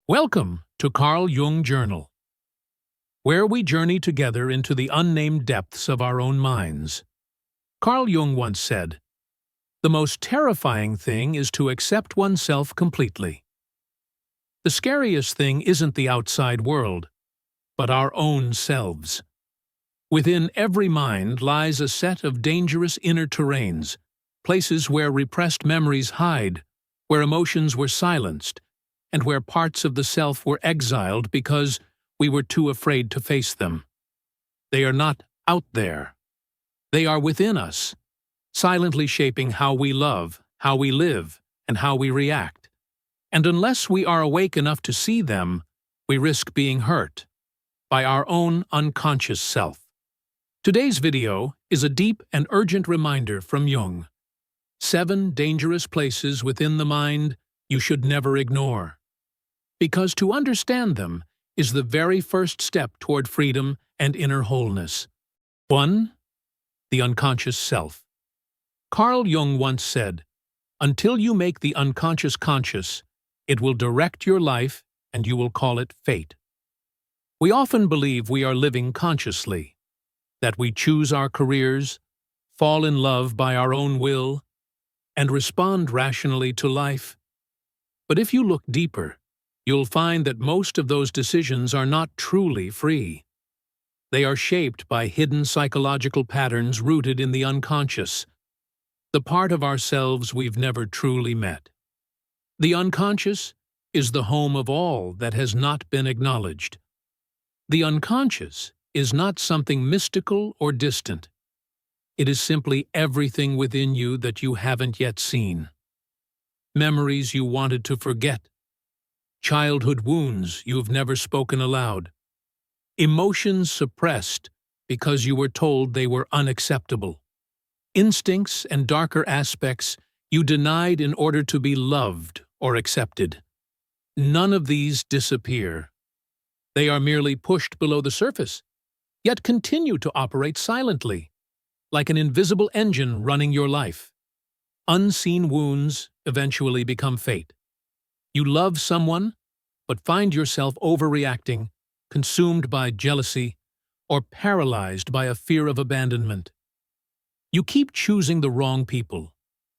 Welcome to Carl Jung Journal, where we journey together into the unnamed depths of our own minds. Carl Jung once said, "The most terrifying thing is to accept oneself completely." The scariest thing isn't the outside world, but our own selves. Within every mind lies a set of dangerous inner terrains, places where repressed memories hide, where emotions were silenced, and where parts of the self were exiled because we were too afraid to face them. They are not out there. They are within us, silently shaping how we love, how we live, and how we react. And unless we are awake enough to see them, we risk being hurt by our own unconscious self. Today's video is a deep and urgent reminder from Jung. 7 dangerous places within the mind you should never ignore. Because to understand them is the very first step toward freedom and inner wholeness. 1. The unconscious self. Carl Jung once said, "Until you make the unconscious conscious, it will direct your life and you will call it fate." We often believe we are living consciously, that we choose our careers, fall in love by our own will, and respond rationally to life. But if you look deeper, you'll find that most of those decisions are not truly free. They are shaped by hidden psychological patterns rooted in the unconscious, the part of ourselves we've never truly met. The unconscious is the home of all that has not been acknowledged. The unconscious is not something mystical or distant. It is simply everything within you that you haven't yet seen. Memories you wanted to forget. Childhood wounds you've never spoken aloud. Emotions suppressed because you were told they were unacceptable. Instincts and darker aspects you denied in order to be loved or accepted. None of these disappear. They are merely pushed below the surface, yet continue to operate silently, like an invisible engine running your life. Unseen wounds eventually become fate. You love someone, but find yourself overreacting, consumed by jealousy, or paralyzed by a fear of abandonment. You keep choosing the wrong people,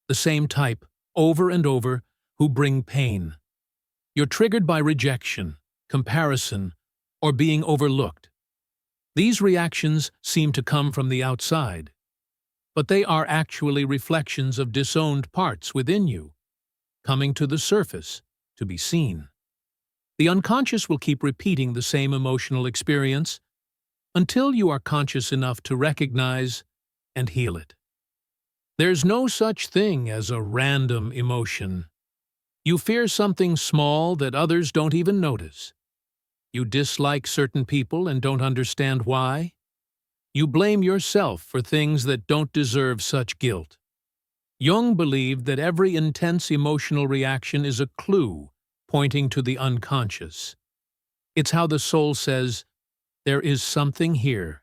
the same type, over and over, who bring pain. You're triggered by rejection, comparison, or being overlooked. These reactions seem to come from the outside, but they are actually reflections of disowned parts within you, coming to the surface to be seen. The unconscious will keep repeating the same emotional experience until you are conscious enough to recognize and heal it. There's no such thing as a random emotion. You fear something small that others don't even notice. You dislike certain people and don't understand why. You blame yourself for things that don't deserve such guilt. Jung believed that every intense emotional reaction is a clue pointing to the unconscious. It's how the soul says, "There is something here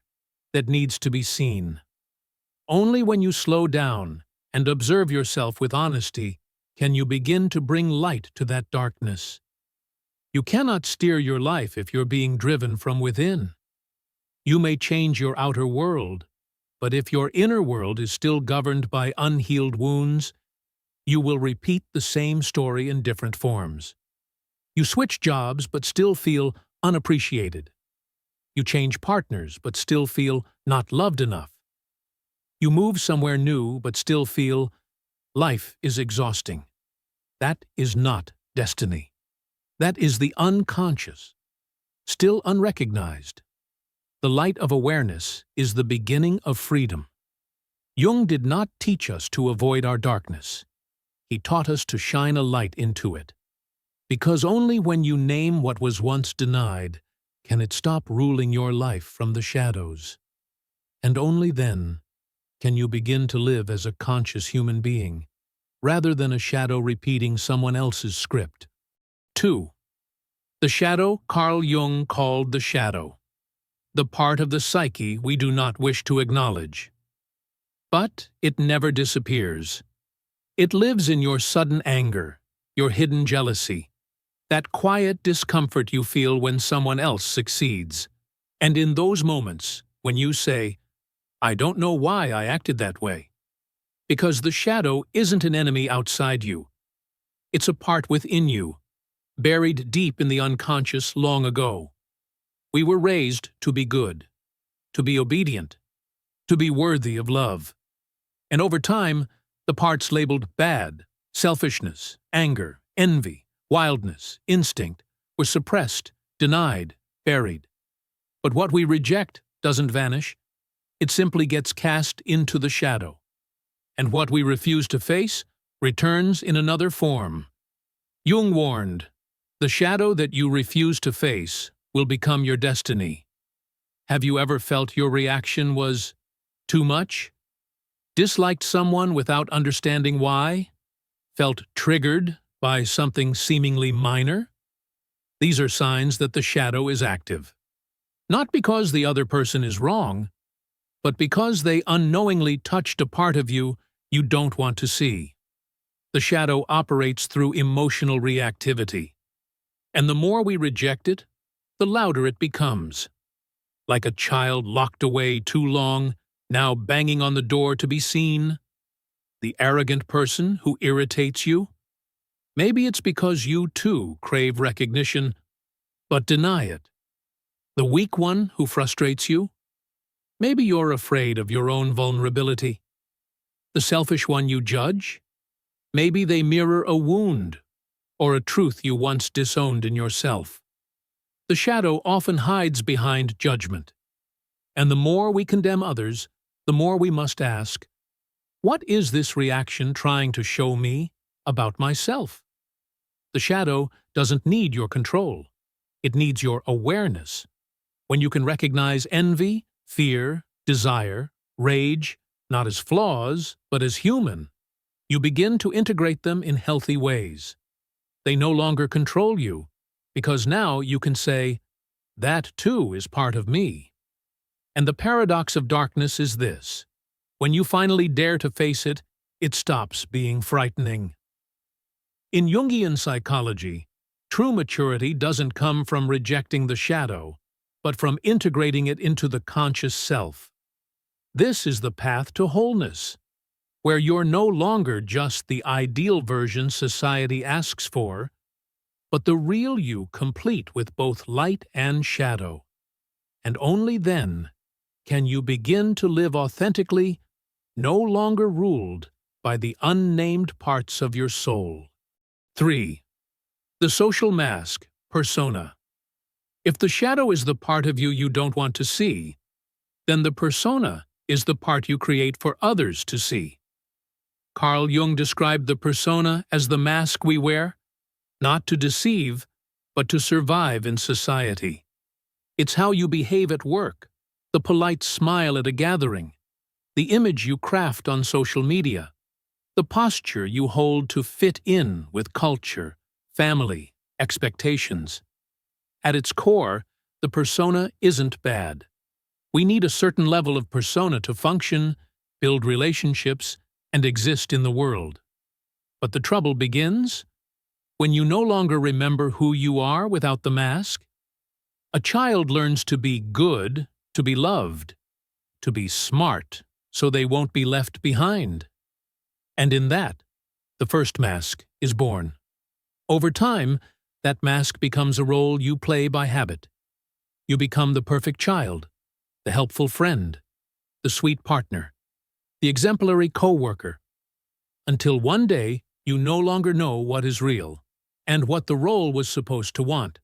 that needs to be seen." Only when you slow down and observe yourself with honesty can you begin to bring light to that darkness. You cannot steer your life if you're being driven from within. You may change your outer world, but if your inner world is still governed by unhealed wounds, you will repeat the same story in different forms. You switch jobs but still feel unappreciated. You change partners but still feel not loved enough. You move somewhere new but still feel life is exhausting. That is not destiny. That is the unconscious, still unrecognized. The light of awareness is the beginning of freedom. Jung did not teach us to avoid our darkness. He taught us to shine a light into it. Because only when you name what was once denied can it stop ruling your life from the shadows. And only then can you begin to live as a conscious human being, rather than a shadow repeating someone else's script. 2. The shadow Carl Jung called the shadow, the part of the psyche we do not wish to acknowledge. But it never disappears. It lives in your sudden anger, your hidden jealousy, That quiet discomfort you feel when someone else succeeds. And in those moments, when you say, "I don't know why I acted that way," because the shadow isn't an enemy outside you. It's a part within you, buried deep in the unconscious long ago. We were raised to be good, to be obedient, to be worthy of love. And over time, the parts labeled bad, selfishness, anger, envy, wildness, instinct, were suppressed, denied, buried. But what we reject doesn't vanish. It simply gets cast into the shadow. And what we refuse to face returns in another form. Jung warned, "The shadow that you refuse to face will become your destiny." Have you ever felt your reaction was too much? Disliked someone without understanding why? Felt triggered by something seemingly minor? These are signs that the shadow is active. Not because the other person is wrong, but because they unknowingly touched a part of you you don't want to see. The shadow operates through emotional reactivity. And the more we reject it, the louder it becomes. Like a child locked away too long, now banging on the door to be seen. The arrogant person who irritates you. Maybe it's because you too crave recognition, but deny it. The weak one who frustrates you. Maybe you're afraid of your own vulnerability. The selfish one you judge. Maybe they mirror a wound or a truth you once disowned in yourself. The shadow often hides behind judgment. And the more we condemn others, the more we must ask, what is this reaction trying to show me about myself? The shadow doesn't need your control. It needs your awareness. When you can recognize envy, fear, desire, rage, not as flaws, but as human, you begin to integrate them in healthy ways. They no longer control you, because now you can say, that too is part of me. And the paradox of darkness is this. When you finally dare to face it, it stops being frightening. In Jungian psychology, true maturity doesn't come from rejecting the shadow, but from integrating it into the conscious self. This is the path to wholeness, where you're no longer just the ideal version society asks for, but the real you complete with both light and shadow. And only then can you begin to live authentically, no longer ruled by the unnamed parts of your soul. 3. The social mask, persona. If the shadow is the part of you you don't want to see, then the persona is the part you create for others to see. Carl Jung described the persona as the mask we wear, not to deceive, but to survive in society. It's how you behave at work, the polite smile at a gathering, the image you craft on social media, the posture you hold to fit in with culture, family, expectations. At its core, the persona isn't bad. We need a certain level of persona to function, build relationships, and exist in the world. But the trouble begins when you no longer remember who you are without the mask. A child learns to be good, to be loved, to be smart, so they won't be left behind. And in that, the first mask is born. Over time, that mask becomes a role you play by habit. You become the perfect child, the helpful friend, the sweet partner, the exemplary co-worker, until one day you no longer know what is real and what the role was supposed to want.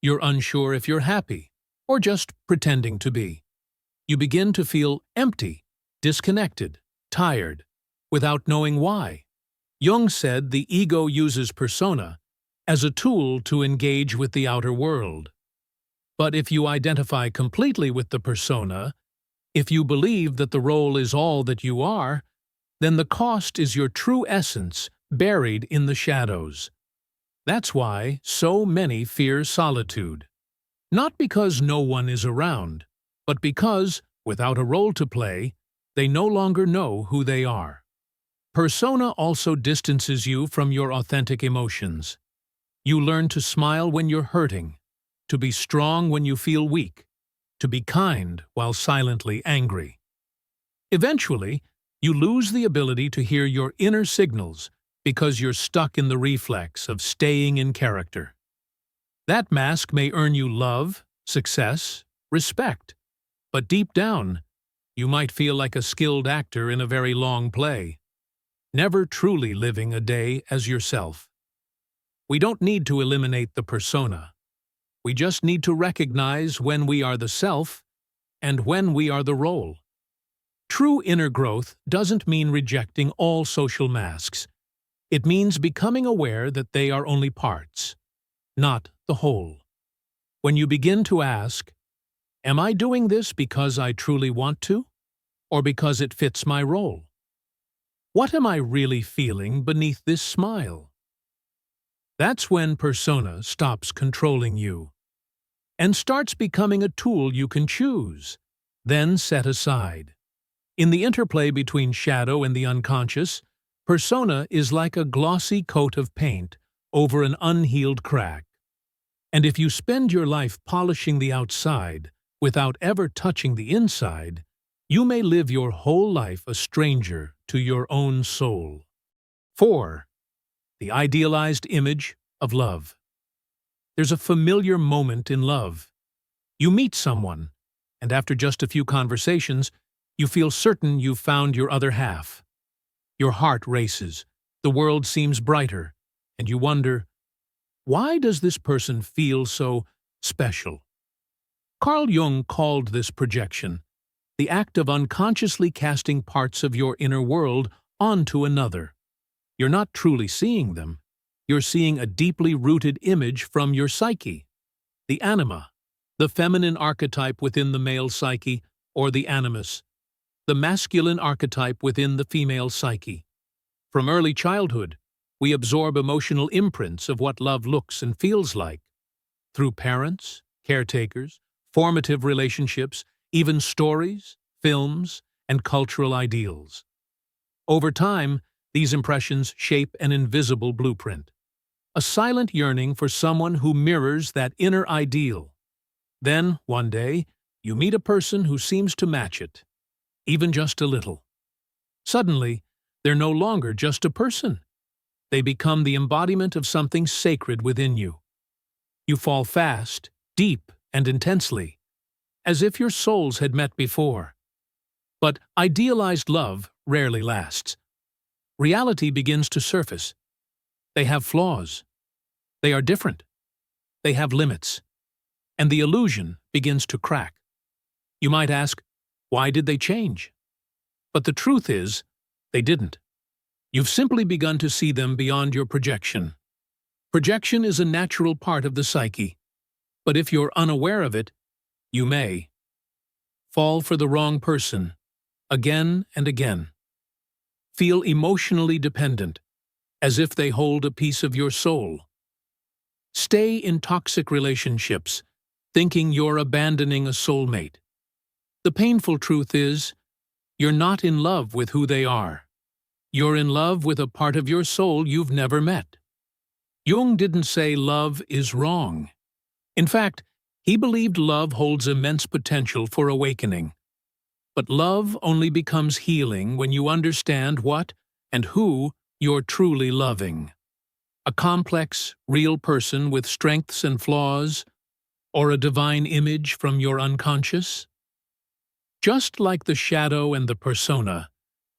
You're unsure if you're happy or just pretending to be. You begin to feel empty, disconnected, tired, without knowing why. Jung said the ego uses persona as a tool to engage with the outer world. But if you identify completely with the persona, if you believe that the role is all that you are, then the cost is your true essence buried in the shadows. That's why so many fear solitude. Not because no one is around, but because, without a role to play, they no longer know who they are. Persona also distances you from your authentic emotions. You learn to smile when you're hurting, to be strong when you feel weak, to be kind while silently angry. Eventually, you lose the ability to hear your inner signals because you're stuck in the reflex of staying in character. That mask may earn you love, success, respect, but deep down, you might feel like a skilled actor in a very long play, never truly living a day as yourself. We don't need to eliminate the persona. We just need to recognize when we are the self and when we are the role. True inner growth doesn't mean rejecting all social masks. It means becoming aware that they are only parts, not the whole. When you begin to ask, "Am I doing this because I truly want to, or because it fits my role? What am I really feeling beneath this smile?" That's when persona stops controlling you and starts becoming a tool you can choose, then set aside. In the interplay between shadow and the unconscious, persona is like a glossy coat of paint over an unhealed crack. And if you spend your life polishing the outside without ever touching the inside, you may live your whole life a stranger to your own soul. 4. The idealized image of love. There's a familiar moment in love. You meet someone, and after just a few conversations, you feel certain you've found your other half. Your heart races, the world seems brighter, and you wonder, why does this person feel so special? Carl Jung called this projection the act of unconsciously casting parts of your inner world onto another. You're not truly seeing them. You're seeing a deeply rooted image from your psyche. The anima, the feminine archetype within the male psyche, or the animus, the masculine archetype within the female psyche. From early childhood, we absorb emotional imprints of what love looks and feels like. Through parents, caretakers, formative relationships, even stories, films, and cultural ideals. Over time, these impressions shape an invisible blueprint, a silent yearning for someone who mirrors that inner ideal. Then, one day, you meet a person who seems to match it, even just a little. Suddenly, they're no longer just a person. They become the embodiment of something sacred within you. You fall fast, deep, and intensely, as if your souls had met before. But idealized love rarely lasts. Reality begins to surface. They have flaws. They are different. They have limits. And the illusion begins to crack. You might ask, why did they change? But the truth is, they didn't. You've simply begun to see them beyond your projection. Projection is a natural part of the psyche, but if you're unaware of it, you may fall for the wrong person, again and again. Feel emotionally dependent, as if they hold a piece of your soul. Stay in toxic relationships, thinking you're abandoning a soulmate. The painful truth is, you're not in love with who they are. You're in love with a part of your soul you've never met. Jung didn't say love is wrong. In fact, he believed love holds immense potential for awakening. But love only becomes healing when you understand what and who you're truly loving. A complex, real person with strengths and flaws, or a divine image from your unconscious? Just like the shadow and the persona,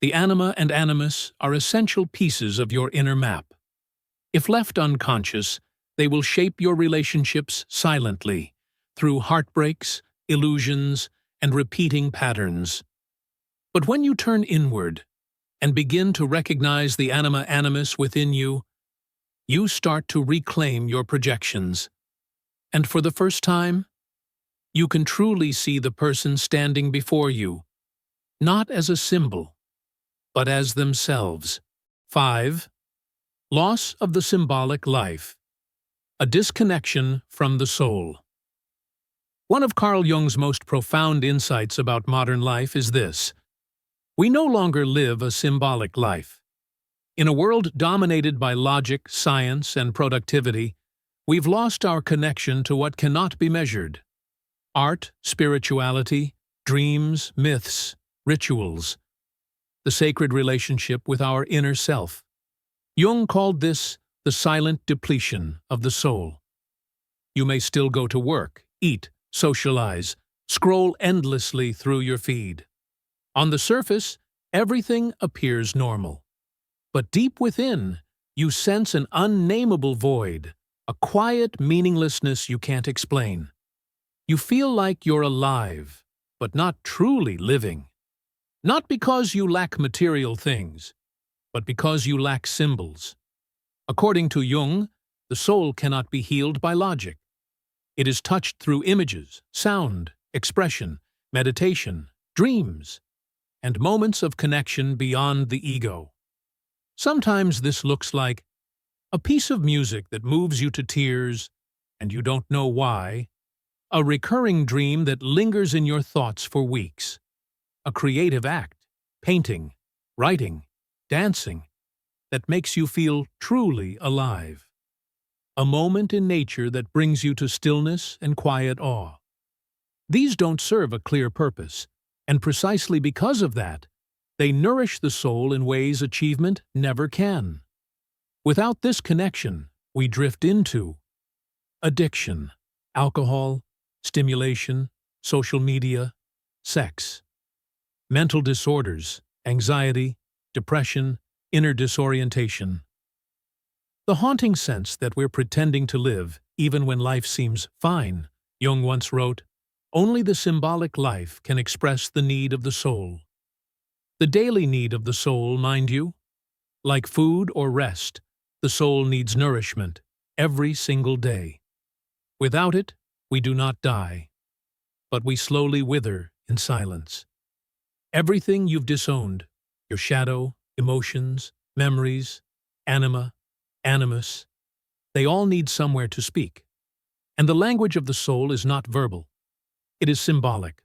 the anima and animus are essential pieces of your inner map. If left unconscious, they will shape your relationships silently, through heartbreaks, illusions, and repeating patterns. But when you turn inward and begin to recognize the anima animus within you, you start to reclaim your projections. And for the first time, you can truly see the person standing before you, not as a symbol, but as themselves. 5. Loss of the symbolic life. A disconnection from the soul. One of Carl Jung's most profound insights about modern life is this: we no longer live a symbolic life. In a world dominated by logic, science, and productivity, we've lost our connection to what cannot be measured. Art, spirituality, dreams, myths, rituals, the sacred relationship with our inner self. Jung called this the silent depletion of the soul. You may still go to work, eat, socialize, scroll endlessly through your feed. On the surface, everything appears normal. But deep within, you sense an unnameable void, a quiet meaninglessness you can't explain. You feel like you're alive, but not truly living. Not because you lack material things, but because you lack symbols. According to Jung, the soul cannot be healed by logic. It is touched through images, sound, expression, meditation, dreams, and moments of connection beyond the ego. Sometimes this looks like a piece of music that moves you to tears, and you don't know why, a recurring dream that lingers in your thoughts for weeks, a creative act, painting, writing, dancing, that makes you feel truly alive. A moment in nature that brings you to stillness and quiet awe. These don't serve a clear purpose, and precisely because of that, they nourish the soul in ways achievement never can. Without this connection, we drift into addiction, alcohol, stimulation, social media, sex, mental disorders, anxiety, depression, inner disorientation. The haunting sense that we're pretending to live even when life seems fine. Jung once wrote, "Only the symbolic life can express the need of the soul." The daily need of the soul, mind you. Like food or rest, the soul needs nourishment every single day. Without it, we do not die, but we slowly wither in silence. Everything you've disowned, your shadow, emotions, memories, anima, animus, they all need somewhere to speak. And the language of the soul is not verbal. It is symbolic,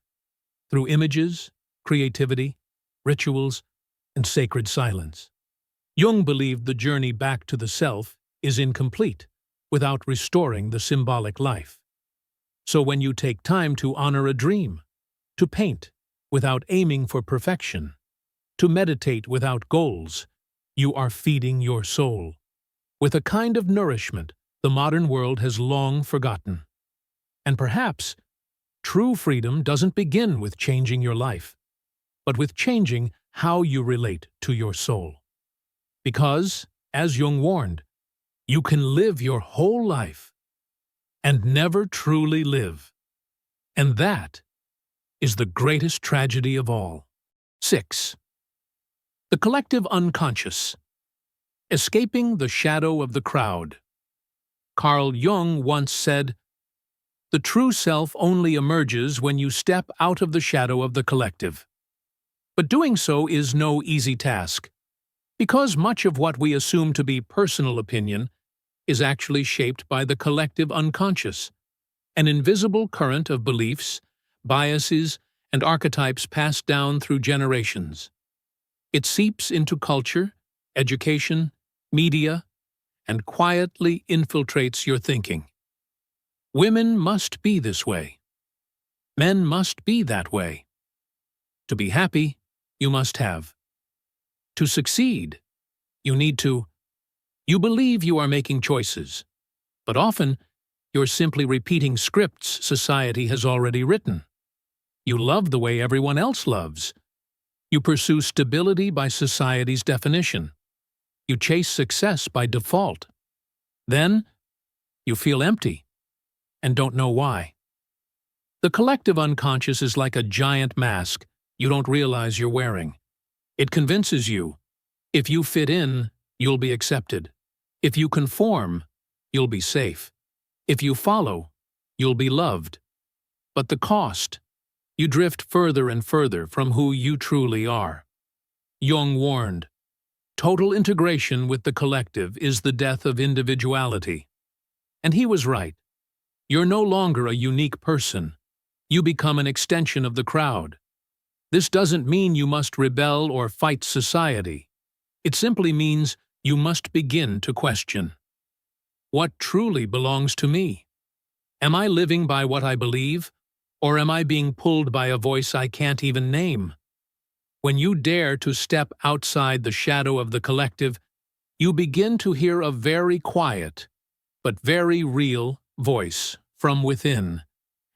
through images, creativity, rituals, and sacred silence. Jung believed the journey back to the self is incomplete without restoring the symbolic life. So when you take time to honor a dream, to paint without aiming for perfection, to meditate without goals, you are feeding your soul with a kind of nourishment the modern world has long forgotten. And perhaps true freedom doesn't begin with changing your life, but with changing how you relate to your soul. Because, as Jung warned, you can live your whole life and never truly live. And that is the greatest tragedy of all. 6. The collective unconscious. Escaping the shadow of the crowd. Carl Jung once said, "The true self only emerges when you step out of the shadow of the collective." But doing so is no easy task, because much of what we assume to be personal opinion is actually shaped by the collective unconscious, an invisible current of beliefs, biases, and archetypes passed down through generations. It seeps into culture, education, media, and quietly infiltrates your thinking. Women must be this way. Men must be that way. To be happy, you must have. To succeed, you need to. You believe you are making choices, but often you're simply repeating scripts society has already written. You love the way everyone else loves. You pursue stability by society's definition. You chase success by default. Then, you feel empty and don't know why. The collective unconscious is like a giant mask you don't realize you're wearing. It convinces you, if you fit in, you'll be accepted. If you conform, you'll be safe. If you follow, you'll be loved. But the cost, you drift further and further from who you truly are. Jung warned, total integration with the collective is the death of individuality. And he was right. You're no longer a unique person. You become an extension of the crowd. This doesn't mean you must rebel or fight society. It simply means you must begin to question. what truly belongs to me? Am I living by what I believe, or am I being pulled by a voice I can't even name? When you dare to step outside the shadow of the collective, you begin to hear a very quiet, but very real voice from within,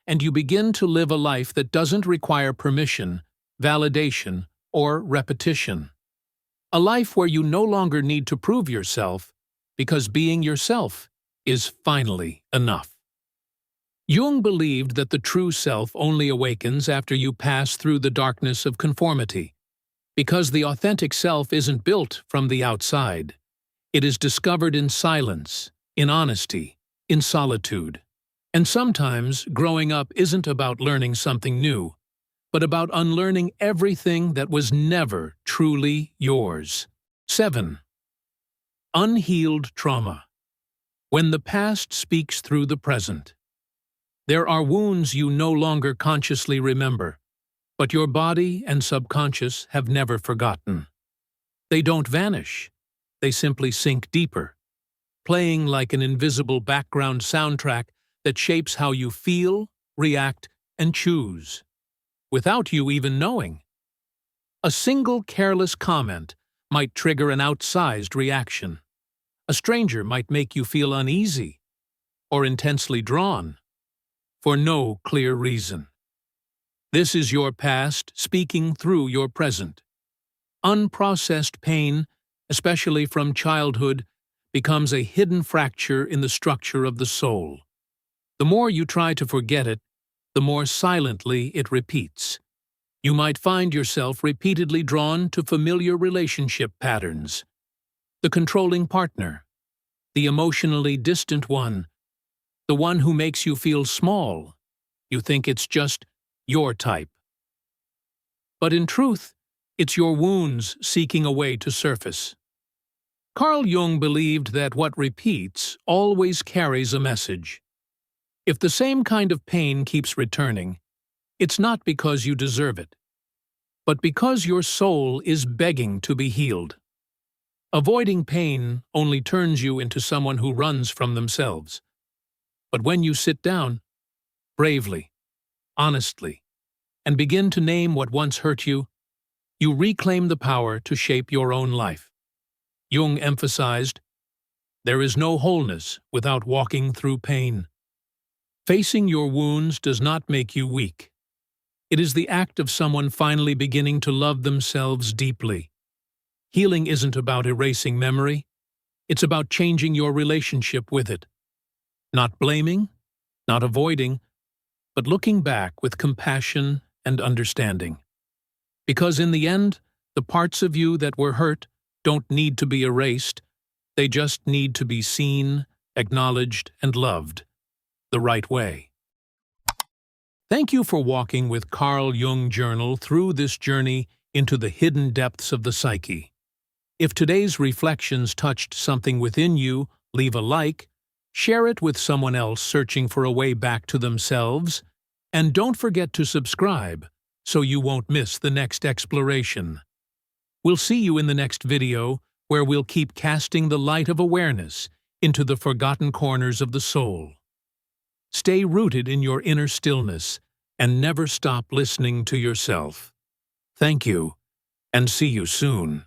and you begin to live a life that doesn't require permission, validation, or repetition. A life where you no longer need to prove yourself, because being yourself is finally enough. Jung believed that the true self only awakens after you pass through the darkness of conformity, because the authentic self isn't built from the outside. It is discovered in silence, in honesty, in solitude. And sometimes growing up isn't about learning something new, but about unlearning everything that was never truly yours. 7. Unhealed trauma. When the past speaks through the present. There are wounds you no longer consciously remember, but your body and subconscious have never forgotten. They don't vanish. They simply sink deeper, playing like an invisible background soundtrack that shapes how you feel, react, and choose, without you even knowing. A single careless comment might trigger an outsized reaction. A stranger might make you feel uneasy or intensely drawn, for no clear reason. This is your past speaking through your present. Unprocessed pain, especially from childhood, becomes a hidden fracture in the structure of the soul. The more you try to forget it, the more silently it repeats. You might find yourself repeatedly drawn to familiar relationship patterns. The controlling partner, the emotionally distant one, the one who makes you feel small. You think it's just your type. But in truth, it's your wounds seeking a way to surface. Carl Jung believed that what repeats always carries a message. If the same kind of pain keeps returning, it's not because you deserve it, but because your soul is begging to be healed. Avoiding pain only turns you into someone who runs from themselves. But when you sit down, bravely, honestly, and begin to name what once hurt you, you reclaim the power to shape your own life. Jung emphasized, there is no wholeness without walking through pain. Facing your wounds does not make you weak. It is the act of someone finally beginning to love themselves deeply. Healing isn't about erasing memory. It's about changing your relationship with it. Not blaming, not avoiding, but looking back with compassion and understanding. Because in the end, the parts of you that were hurt don't need to be erased. They just need to be seen, acknowledged, and loved the right way. Thank you for walking with Carl Jung Journal through this journey into the hidden depths of the psyche. If today's reflections touched something within you, leave a like, share it with someone else searching for a way back to themselves, and don't forget to subscribe so you won't miss the next exploration. We'll see you in the next video, where we'll keep casting the light of awareness into the forgotten corners of the soul. Stay rooted in your inner stillness and never stop listening to yourself. Thank you, and see you soon.